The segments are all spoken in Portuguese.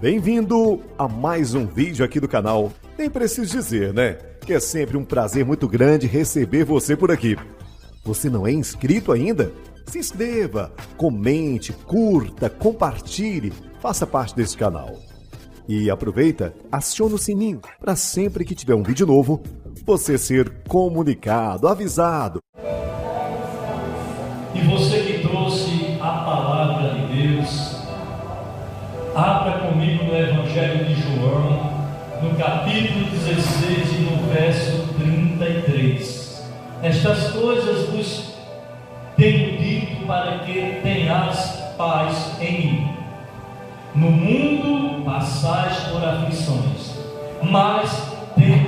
Bem-vindo a mais um vídeo aqui do canal. Nem preciso dizer, né? Que é sempre um prazer muito grande receber você por aqui. Você não é inscrito ainda? Se inscreva, comente, curta, compartilhe, faça parte desse canal. E aproveita, aciona o sininho para sempre que tiver um vídeo novo, você ser comunicado, avisado. E você que trouxe a palavra de Deus, abra comigo no Evangelho de João, no capítulo 16 e no verso 33. Estas coisas vos tenho dito para que tenhas paz em mim. No mundo passais por aflições, mas tenha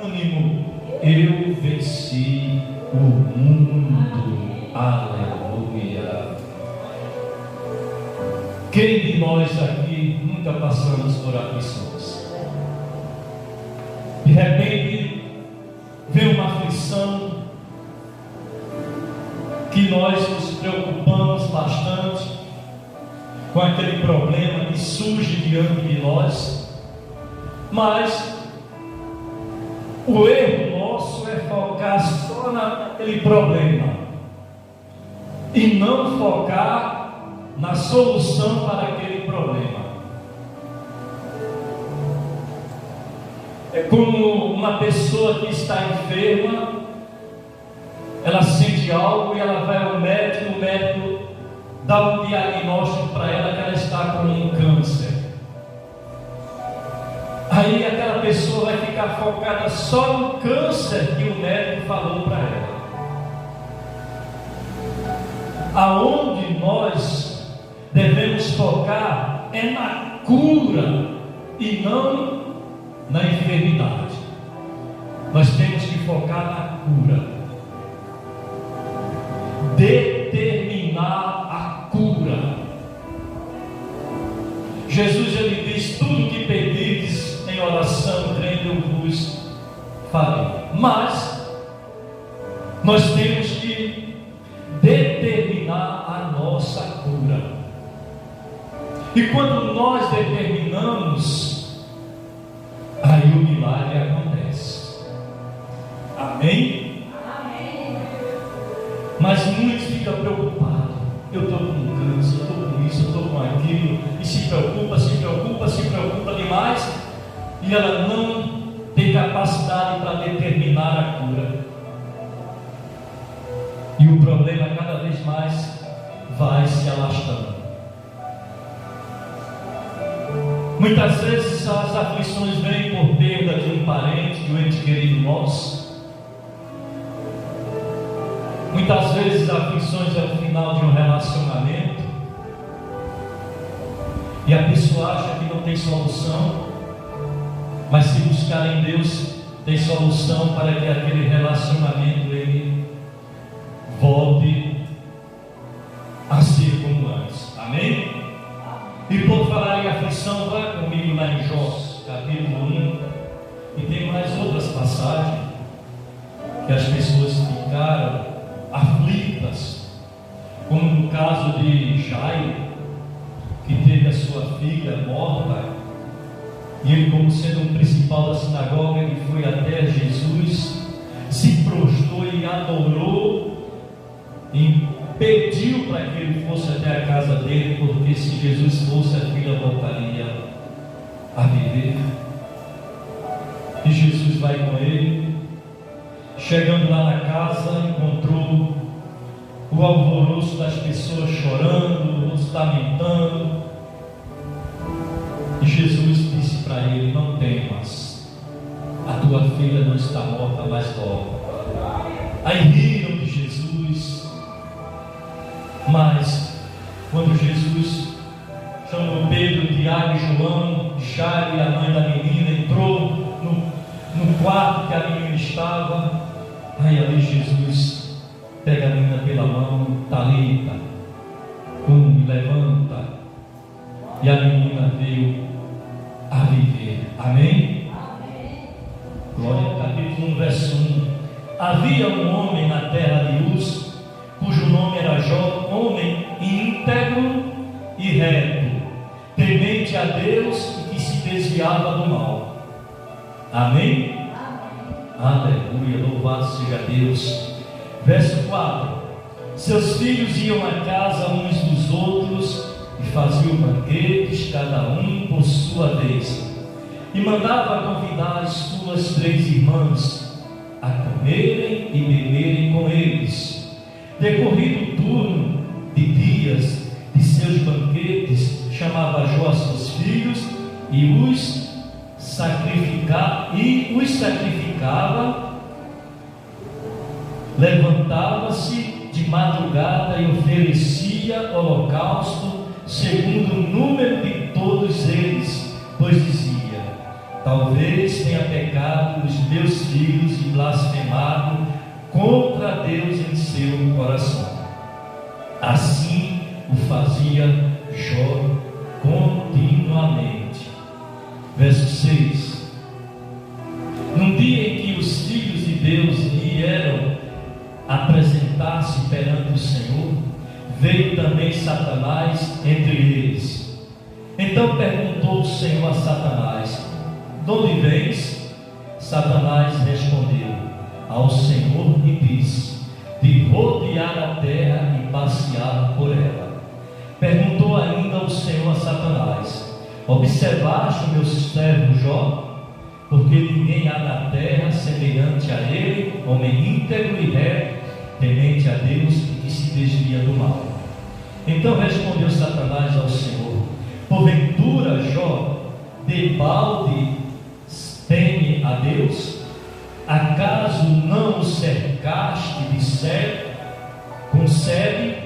ânimo, eu venci o mundo. Aleluia. Quem de nós aqui nunca passamos por aflições? De repente vem uma aflição que nós nos preocupamos bastante com aquele problema que surge diante de nós, mas o erro nosso é focar só naquele problema e não focar na solução para aquele problema. É como uma pessoa que está enferma, ela sente algo e ela vai ao médico, o médico dá um diagnóstico para ela que ela está com um câncer. Aí aquela pessoa vai ficar focada só no câncer que o médico falou para ela. Aonde nós devemos focar é na cura e não na enfermidade. Nós temos que focar na cura, determinar a cura. Jesus ele diz: tudo que pedides em oração, crendo eu vos farei. Mas nós temos que determinar a nossa cura. E quando nós determinamos, aí o milagre acontece. Amém? Amém. Mas muitos ficam preocupados. Eu estou com câncer, eu estou com isso, eu estou com aquilo. E se preocupa demais. E ela não tem capacidade para determinar a cura. E o problema cada vez mais vai se alastrando. Muitas vezes as aflições vêm por perda de um parente, de um ente querido nosso. Muitas vezes as aflições é o final de um relacionamento. E a pessoa acha que não tem solução. Mas se buscar em Deus, tem solução para que aquele relacionamento ele volte a ser como antes. Amém? E por falar em aflição, vá comigo lá em Jó, capítulo 1. E tem mais outras passagens que as pessoas ficaram aflitas, como no caso de Jairo, que teve a sua filha morta. E ele, como sendo um principal da sinagoga, ele foi até Jesus, se prostrou e adorou, e pediu para que ele fosse até a casa dele, porque se Jesus fosse, a filha voltaria a viver. E Jesus vai com ele. Chegando lá na casa, encontrou o alvoroço das pessoas chorando, os lamentando. E Jesus disse para ele: não temas, a tua filha não está morta, mas dorme. Aí riram de Jesus. Mas quando Jesus chamou Pedro, Tiago e João, Jairo e a mãe da menina, entrou no quarto que a menina estava, aí ali Jesus pega a menina pela mão, Talita, levanta, e a menina veio a viver. Amém? Amém. Glória, capítulo 1, verso 1. Havia um homem na terra de Uz, cujo nome era Jó, homem íntegro e reto, temente a Deus e que se desviava do mal. Amém? Aleluia, louvado seja Deus. Verso 4: seus filhos iam à casa uns dos outros e faziam banquetes, cada um por sua vez, e mandava convidar as suas 3 irmãs a comerem e beberem com eles. Decorrido o turno de dias de seus banquetes, chamava Jó a seus filhos e os sacrificava, levantava-se de madrugada e oferecia holocausto segundo o número de todos eles, pois dizia: talvez tenha pecado os meus filhos e blasfemado contra Deus em seu coração. Assim o fazia Jó continuamente. Verso 6: num dia em que os filhos de Deus vieram apresentar-se perante o Senhor, veio também Satanás entre eles. Então perguntou o Senhor a Satanás: de onde vens? Satanás respondeu ao Senhor e disse: de rodear a terra e passear por ela. Perguntou ainda o Senhor a Satanás: observaste o meu servo Jó? Porque ninguém há na terra semelhante a ele, homem íntegro e reto, temente a Deus e que se desvia do mal. Então respondeu Satanás ao Senhor: porventura Jó debalde teme a Deus? Acaso não o cercaste de certo? Concede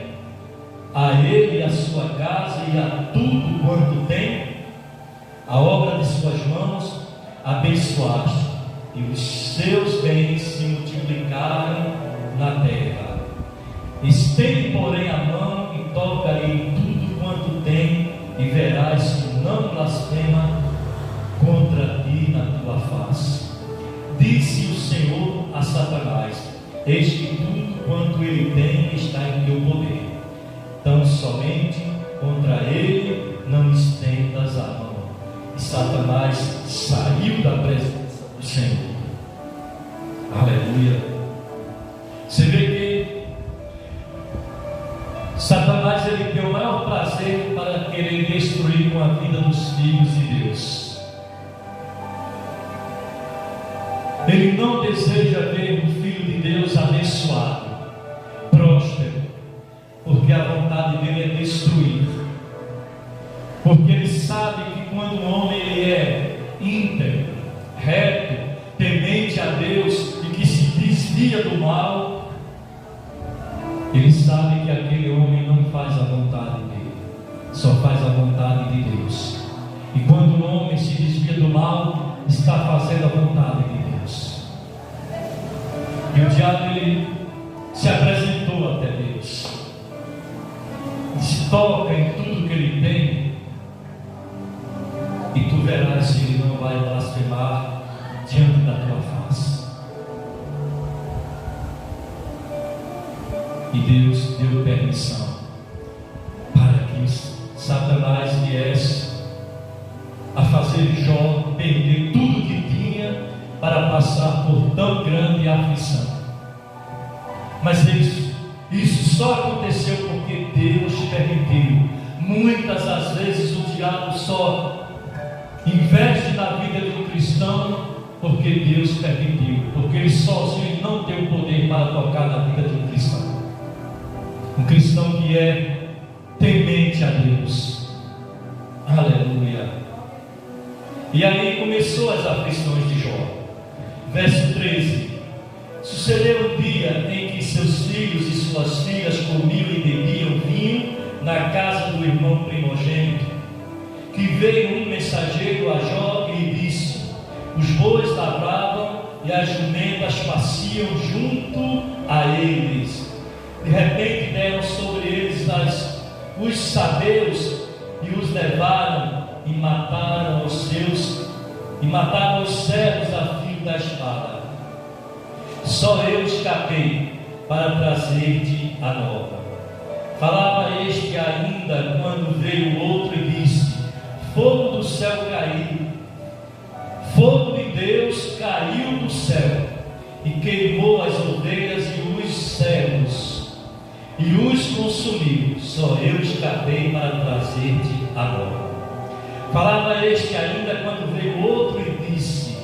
a ele, a sua casa e a tudo quanto tem, a obra de suas mãos abençoaste, e os seus bens se multiplicaram na terra. Estende, porém, a mão e toca-lhe tudo quanto tem, e verás que não blasfema contra ti na tua face. Disse o Senhor a Satanás: eis que tudo quanto ele tem está em teu poder, tão somente contra ele não estendas a mão. E Satanás saiu da presença do Senhor. Aleluia. Você vê que Satanás, ele tem o maior prazer para querer destruir com a vida dos filhos de Deus. Ele não deseja ver um filho de Deus abençoado, próspero, porque a vontade dele é destruir. Porque ele sabe que quando o homem ele é íntegro, reto, temente a Deus e que se desvia do mal, ele sabe que aquele homem não faz a vontade dele, só faz a vontade de Deus. E quando o homem se desvia do mal, está fazendo a vontade de Deus. E o diabo, ele se apresentou até Deus, se toca em tudo que ele tem, e tu verás se ele não vai blasfemar diante da tua face. E Deus deu permissão para que Satanás viesse a fazer Jó perder tudo que tinha para passar por tão grande aflição. Mas isso só aconteceu porque Deus permitiu. Muitas das vezes o diabo só investe na vida de um cristão porque Deus permitiu, porque ele sozinho não tem o poder para tocar na vida de um cristão. Um cristão que é temente a Deus. Aleluia. E aí começou as aflições de Jó. Verso 13: sucedeu um dia em que seus filhos e suas filhas comiam e bebiam vinho na casa do irmão primogênito, que veio um mensageiro a Jó e lhe disse: os bois lavravam e as jumentas pasciam junto a eles. De repente deram sobre eles os sabeus e os levaram e mataram os servos a fio da espada. Só eu escapei para trazer-te a nova. Falava este ainda quando veio outro e disse: fogo do céu caiu, fogo de Deus caiu do céu e queimou as ovelhas e os servos e os consumiu. Só eu escapei para trazer-te agora. Falava este ainda quando veio outro e disse: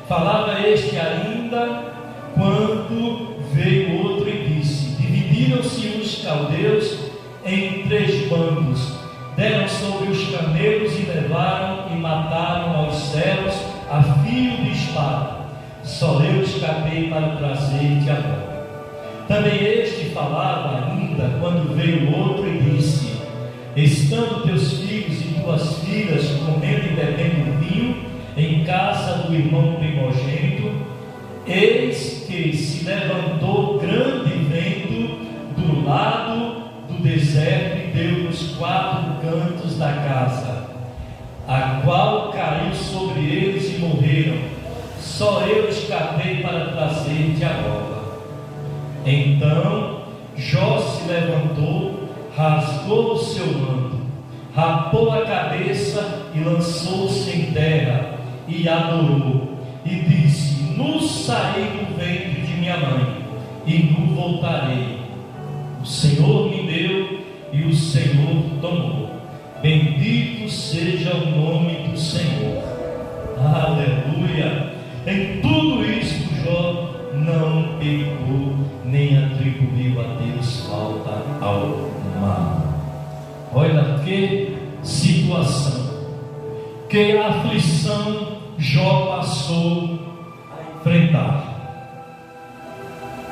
Falava este ainda quando veio outro e disse: dividiram-se os caldeus em 3 bandos, deram sobre os camelos e levaram e mataram aos servos a fio de espada. Só eu escapei para trazer-te agora. Também este falava ainda quando veio outro e disse: estando teus filhos e tuas filhas comendo e bebendo vinho em casa do irmão primogênito, eis que se levantou grande vento do lado do deserto e deu nos 4 cantos da casa, a qual caiu sobre eles e morreram. Só eu escapei para trazer-te agora. Então Jó se levantou, rasgou o seu manto, rapou a cabeça e lançou-se em terra e adorou, e disse: nu saí do ventre de minha mãe, e nu voltarei. O Senhor me deu e o Senhor tomou. Bendito seja o nome do Senhor. Aleluia! Em tudo isto Jó não pecou, nem atribuiu a Deus falta alguma. Olha que situação, que aflição Jó passou a enfrentar.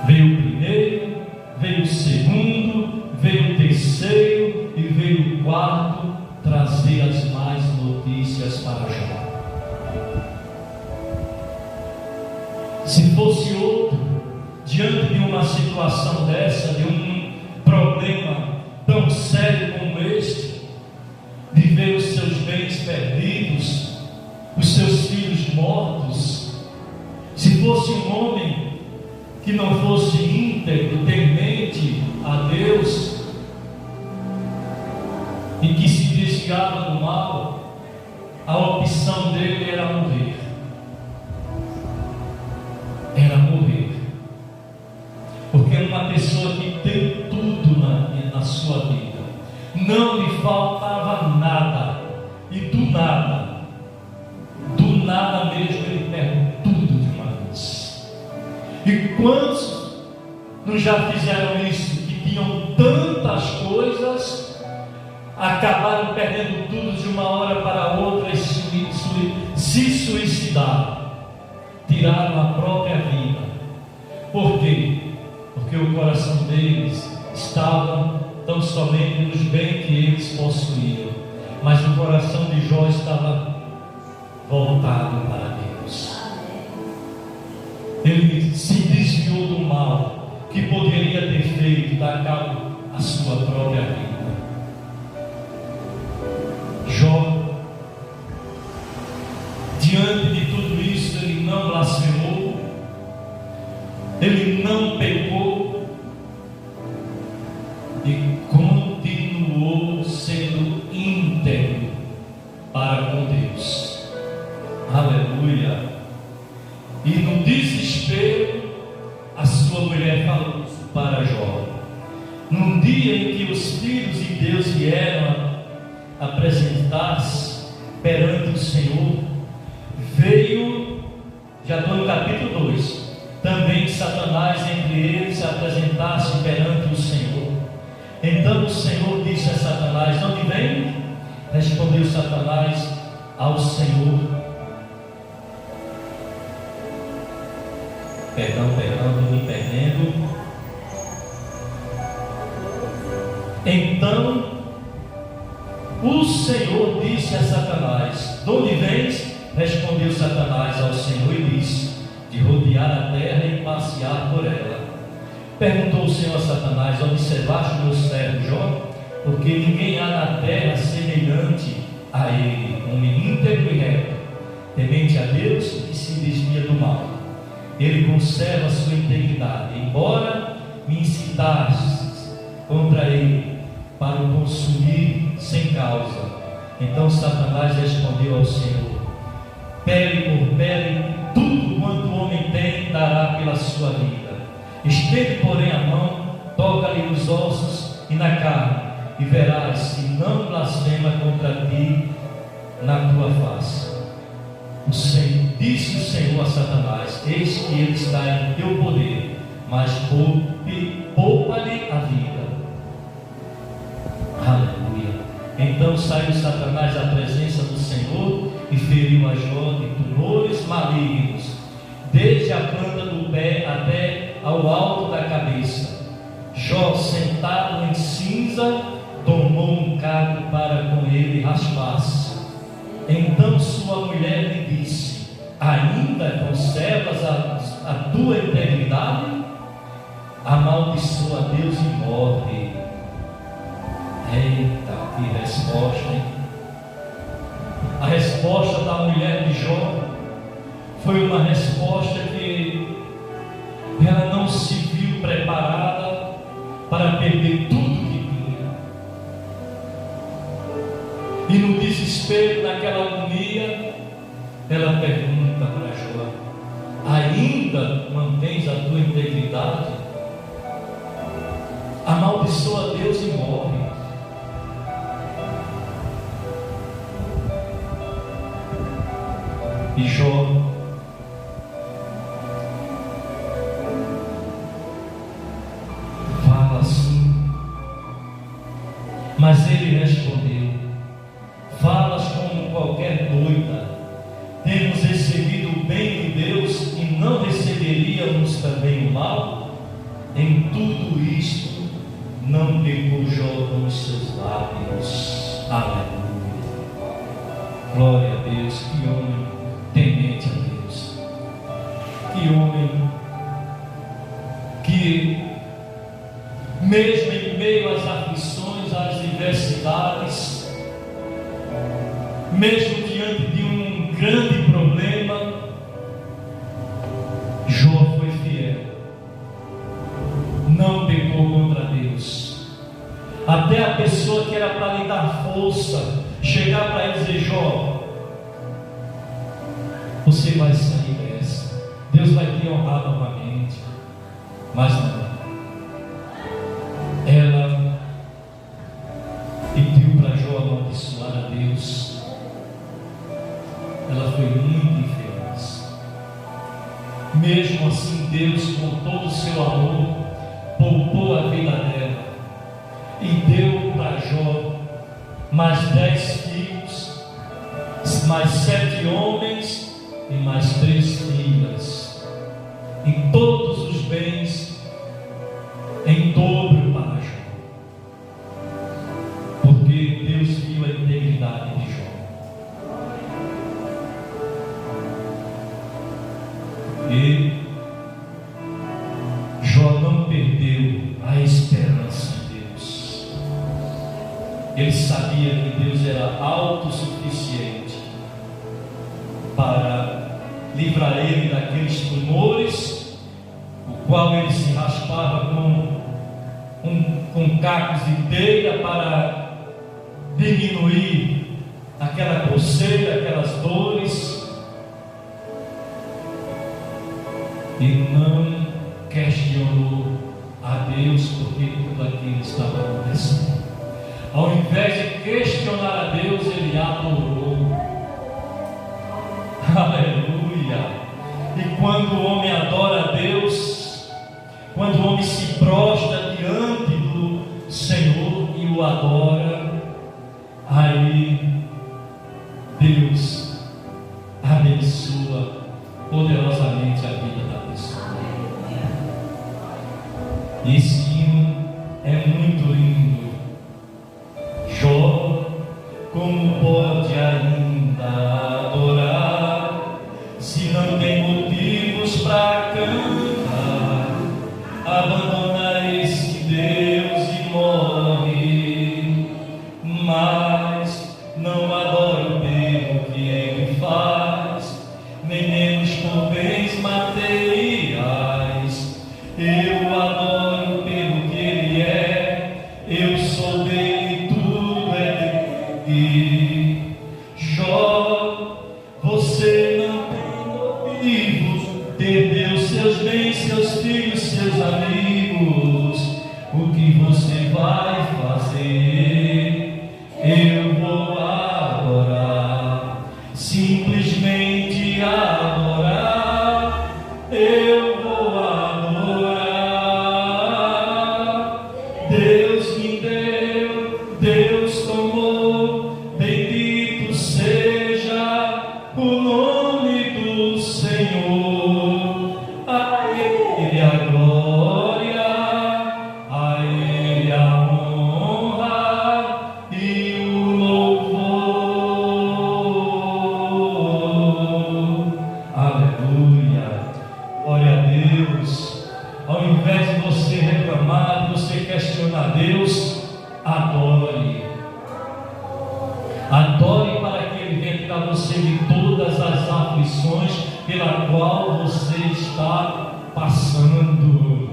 Veio o primeiro, veio o segundo, veio o terceiro e veio o quarto trazer as más notícias para Jó. Se fosse outro, diante de uma situação dessa, de um problema tão sério como este, de ver os seus bens perdidos, os seus filhos mortos, se fosse um homem que não fosse íntegro, temente a Deus e que se desviava do mal, a opção dele era morrer. Era morrer. Porque é uma pessoa que tem tudo na sua vida, não lhe faltava nada, e do nada mesmo, ele perde tudo de uma vez. E quantos não já fizeram isso, que tinham tantas coisas, acabaram perdendo tudo de uma hora para outra e se suicidaram, tiraram a própria vida. Por quê? Porque o coração deles estava tão somente nos bens que eles possuíam, mas o coração de Jó estava voltado para Deus. Ele se desviou do mal que poderia ter feito, dar cabo à sua própria vida. Jó, diante de tudo isso, ele não blasfemou, ele não pecou e continuou sendo íntegro para com Deus. Aleluia! E no desespero, a sua mulher falou para Jó. Num dia em que os filhos de Deus vieram apresentar-se perante o Senhor, veio, já estou no capítulo 2, também Satanás entre eles apresentar-se perante o Senhor. Então o Senhor disse a Satanás: de onde vem? Respondeu Satanás ao Senhor. Perdão, estou me perdendo. Então o Senhor disse a Satanás: de onde vens? Respondeu Satanás ao Senhor e disse: de rodear a terra e passear por ela. Perguntou o Senhor a Satanás: observaste o meu servo Jó? Porque ninguém há na terra semelhante a ele, homem íntegro e reto, temente a Deus e que se desvia do mal. Ele conserva a sua integridade. Embora me incitastes contra ele para o consumir sem causa. Então Satanás respondeu ao Senhor: pele por pele, tudo quanto o homem tem dará pela sua vida. Estende, porém, a mão, toca-lhe os ossos e na carne, e verás se não blasfema contra ti na tua face. Disse o Senhor a Satanás: eis que ele está em teu poder, mas poupa-lhe a vida. Aleluia. Então saiu Satanás da presença do Senhor e feriu a Jó de tumores malignos, desde a planta do pé até ao alto da cabeça. Jó, sentado em cinza, tomou um cabo para com ele raspar-se. Então sua mulher lhe disse: ainda conservas a tua integridade? Amaldiçoa a Deus e morre. Eita, que resposta, hein? A resposta da mulher de Jó foi uma resposta que ela não se viu preparada para perder tudo que tinha. E no desespero, naquela agonia, ela pergunta para Jó: ainda mantens a tua integridade? Amaldiçoa Deus e morre. E Jó fala assim, mas ele respondeu: falas como qualquer doida. Temos recebido o bem de Deus e não receberíamos também o mal? Em tudo isto não pecou Jó com os seus lábios. Aleluia. Glória a Deus. Que homem temente a Deus, que homem que, mesmo em meio às aflições, às diversidades, mesmo diante de um grande problema, Jó foi fiel, não pecou contra Deus. Até a pessoa que era para lhe dar força chegar para ele e dizer: Jó, você vai sair dessa, Deus vai te honrar novamente. Mas não, ela pediu para Jó amaldiçoar a Deus. Ela foi muito infeliz. Mesmo assim, Deus, com todo o seu amor, poupou a vida dela e deu para Jó mais 10 filhos, mais 7 homens e mais 3 filhas, e todos os bens em dobro para Jó, porque Deus viu a integridade de Jó. E Jó não perdeu a esperança em Deus. Ele sabia que Deus era autossuficiente para livrar ele daqueles tumores, o qual ele se raspava com cacos de telha para diminuir aquela coceira, aquelas dores, e não questionou a Deus porque tudo aquilo estava acontecendo. Ao invés de questionar a Deus, ele adorou. Aleluia! E quando o homem adora a Deus, quando o homem se prostra diante do Senhor e o adora, aí Deus abençoa poderosamente a vida da pessoa. Esse hino é muito lindo. Jó, como pode ainda adorar, se não tem motivos para cantar? Abandona esse Deus e morre, mas não você de todas as aflições pela qual você está passando.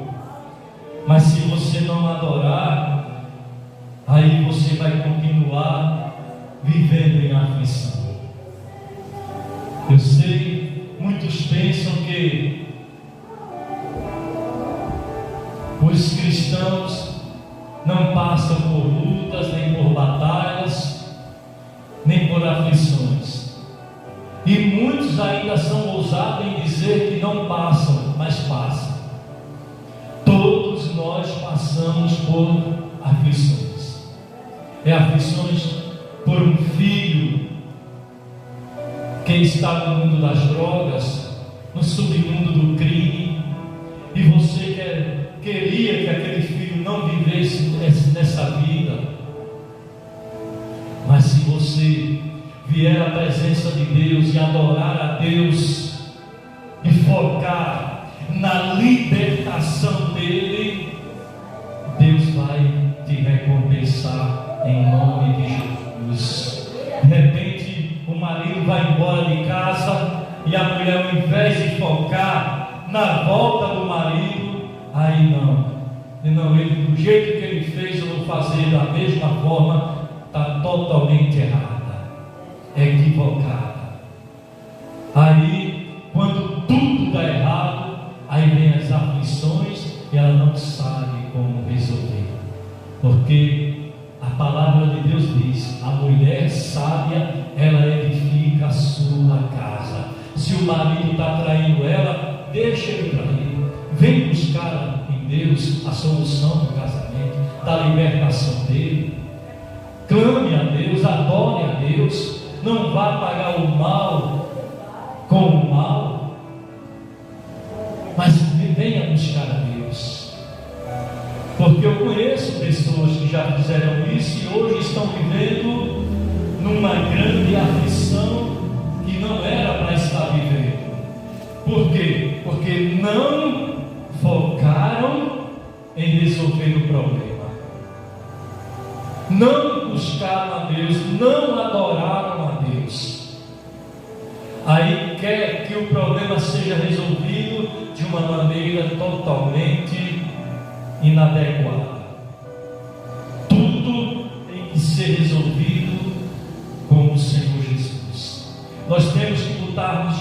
Mas se você não adorar, aí você vai continuar vivendo em aflição. Eu sei, muitos pensam que os cristãos não passam por lutas, nem por batalhas, nem por aflições. E muitos ainda são ousados em dizer que não passam, mas passam. Todos nós passamos por aflições. Aflições por um filho que está no mundo das drogas, no submundo do crime, e você queria que aquele filho não vivesse nessa vida. Mas se você vier à presença de Deus e adorar a Deus e focar na libertação dele, Deus vai te recompensar em nome de Jesus. De repente o marido vai embora de casa e a mulher, ao invés de focar na volta do marido, aí não, ele, do jeito que ele fez, eu vou fazer da mesma forma. Está totalmente errada, equivocada. Aí, quando tudo dá errado, aí vem as aflições e ela não sabe como resolver. Porque a palavra de Deus diz: a mulher sábia, ela edifica a sua casa. Se o marido está traindo ela, deixa ele trair. Vem buscar em Deus a solução do casamento, da libertação dele. Clame a Deus, adore a Deus. Não vá pagar o mal com o mal, mas venha buscar a Deus. Porque eu conheço pessoas que já fizeram isso e hoje estão vivendo numa grande aflição que não era para estar vivendo. Por quê? Porque não focaram em resolver o problema. Não buscaram a Deus, não adoraram a Deus. Aí quer que o problema seja resolvido de uma maneira totalmente inadequada. Tudo tem que ser resolvido com o Senhor Jesus. Nós temos que botar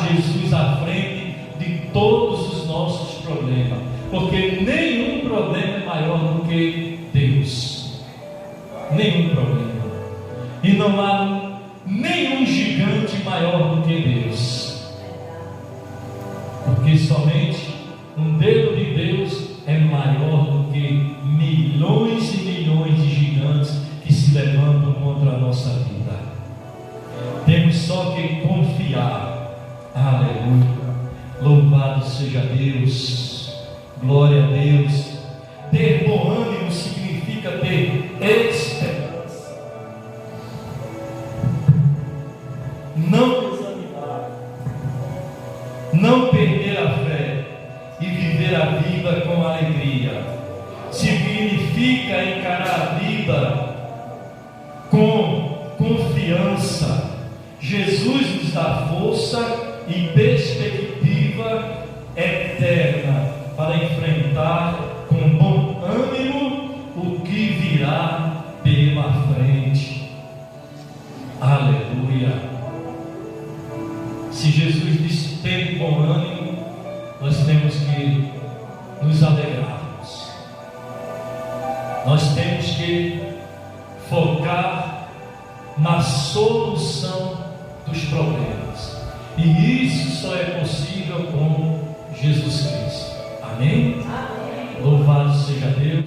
Jesus à frente de todos os nossos problemas, porque nenhum problema é maior do que Deus. Nenhum problema. E não há nenhum gigante maior do que Deus. Porque somente um dedo de Deus é maior do que milhões e milhões de gigantes que se levantam contra a nossa vida. Temos só que confiar. Aleluia. Louvado seja Deus. Glória a Deus. Ter bom ânimo significa ter esperança. Não desanimar. Não perder a fé e viver a vida com alegria. Significa encarar a vida com confiança. Jesus nos dá força e perspectiva eterna para enfrentar com bom ânimo o que virá pela frente. Aleluia. Se Jesus disse ter bom ânimo, nós temos que nos alegrarmos. Nós temos que focar na solução dos problemas. E isso só é possível com Jesus Cristo. Amém? Amém. Louvado seja Deus.